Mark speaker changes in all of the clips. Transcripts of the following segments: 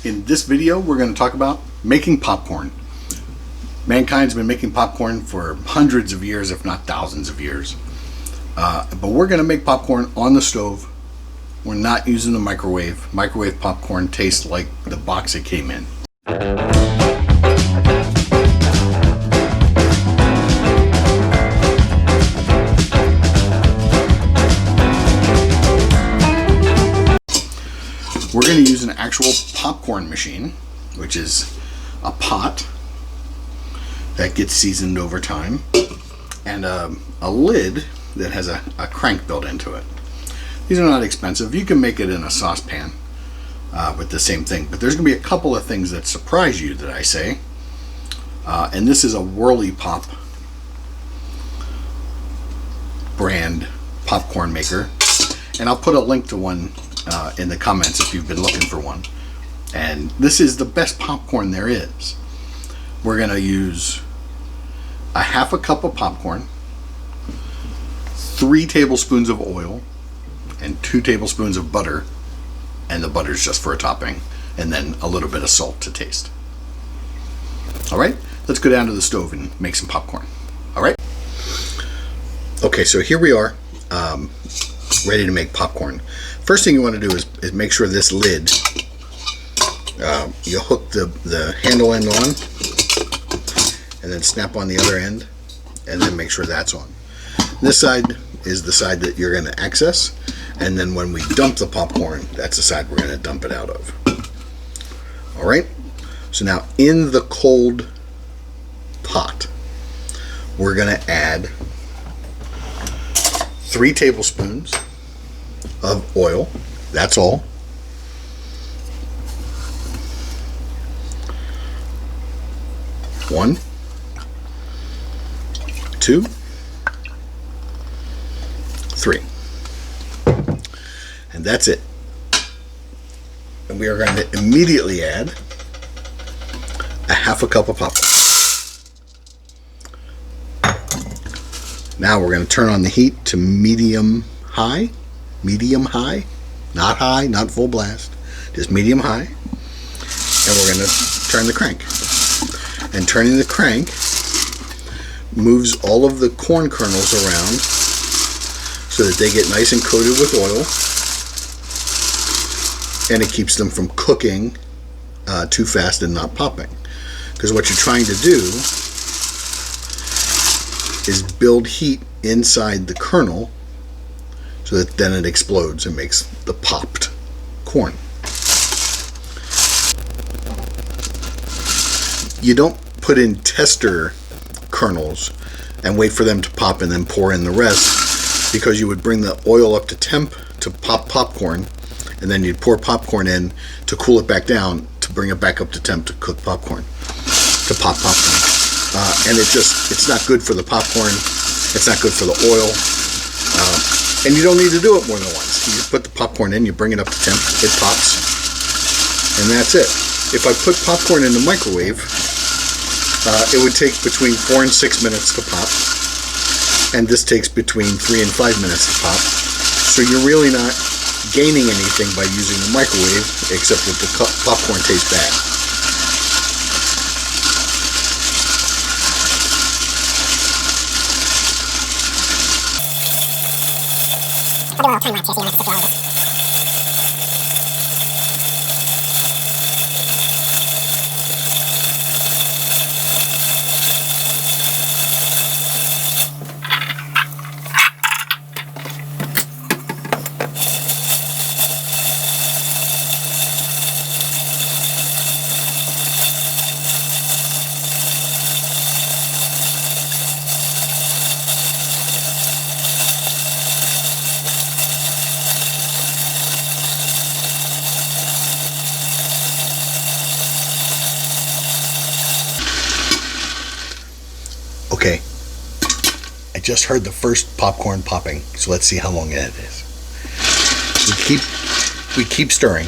Speaker 1: In this video, we're going to talk about making popcorn. Mankind's been making popcorn for hundreds of years, if not thousands of years. But we're going to make popcorn on the stove. We're not using the microwave. Microwave popcorn tastes like the box it came in. We're going to use an actual popcorn machine, which is a pot that gets seasoned over time, and a lid that has a crank built into it. These are not expensive. You can make it in a saucepan with the same thing, but there's going to be a couple of things that surprise you that I say. And this is a Whirly Pop brand popcorn maker, and I'll put a link to one in the comments if you've been looking for one. And this is the best popcorn there is. We're going to use a half a cup of popcorn, 3 tablespoons of oil, and 2 tablespoons of butter, and the butter's just for a topping, and then a little bit of salt to taste. Alright, let's go down to the stove and make some popcorn. Alright? Okay, so here we are, ready to make popcorn. First thing you want to do is make sure this lid, you hook the handle end on, and then snap on the other end, and then make sure that's on. This side is the side that you're going to access, and then when we dump the popcorn, that's the side we're going to dump it out of. Alright, so now in the cold pot, we're going to add 3 tablespoons of oil. That's all. 1, 2, 3. And that's it. And we are going to immediately add a half a cup of popcorn. Now we're going to turn on the heat to medium high, not high, not full blast, just medium high. And we're going to turn the crank. And turning the crank moves all of the corn kernels around so that they get nice and coated with oil, and it keeps them from cooking too fast and not popping. Because what you're trying to do is build heat inside the kernel so that then it explodes and makes the popped corn. You don't put in tester kernels and wait for them to pop and then pour in the rest, because you would bring the oil up to temp to pop popcorn, and then you'd pour popcorn in to cool it back down to bring it back up to temp to cook popcorn, to pop popcorn. And it's not good for the popcorn, it's not good for the oil, and you don't need to do it more than once. You just put the popcorn in, you bring it up to temp, it pops, and that's it. If I put popcorn in the microwave, it would take between 4 and 6 minutes to pop, and this takes between 3 and 5 minutes to pop. So you're really not gaining anything by using the microwave, except that the popcorn tastes bad.
Speaker 2: I'll do a little time lapse here so you don't have to sit through all of it.
Speaker 1: Okay, I just heard the first popcorn popping, so let's see how long it is. We keep stirring.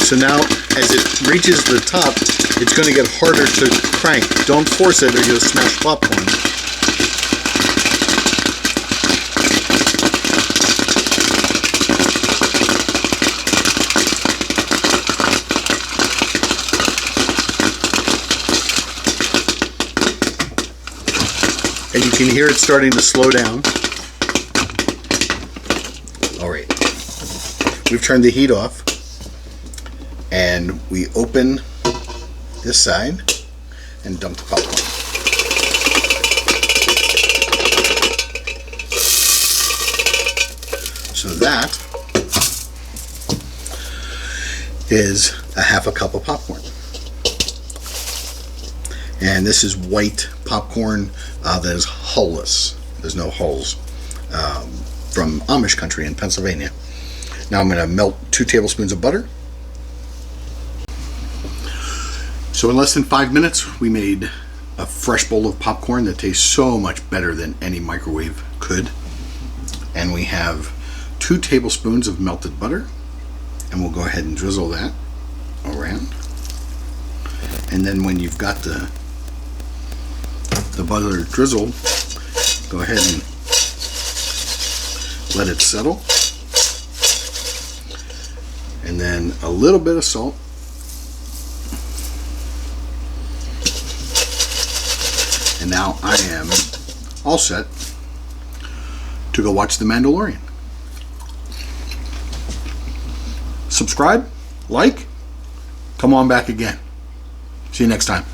Speaker 1: So now, as it reaches the top, it's going to get harder to crank. Don't force it or you'll smash popcorn. And you can hear it starting to slow down. All right. We've turned the heat off. And we open this side and dump the popcorn. So that is a half a cup of popcorn. And this is white popcorn that is hull-less. There's no hulls, from Amish country in Pennsylvania. Now I'm going to melt 2 tablespoons of butter. So in less than 5 minutes, we made a fresh bowl of popcorn that tastes so much better than any microwave could. And we have 2 tablespoons of melted butter. And we'll go ahead and drizzle that around. And then when you've got the butter drizzled, go ahead and let it settle. And then a little bit of salt. And now I am all set to go watch The Mandalorian. Subscribe, like, come on back again. See you next time.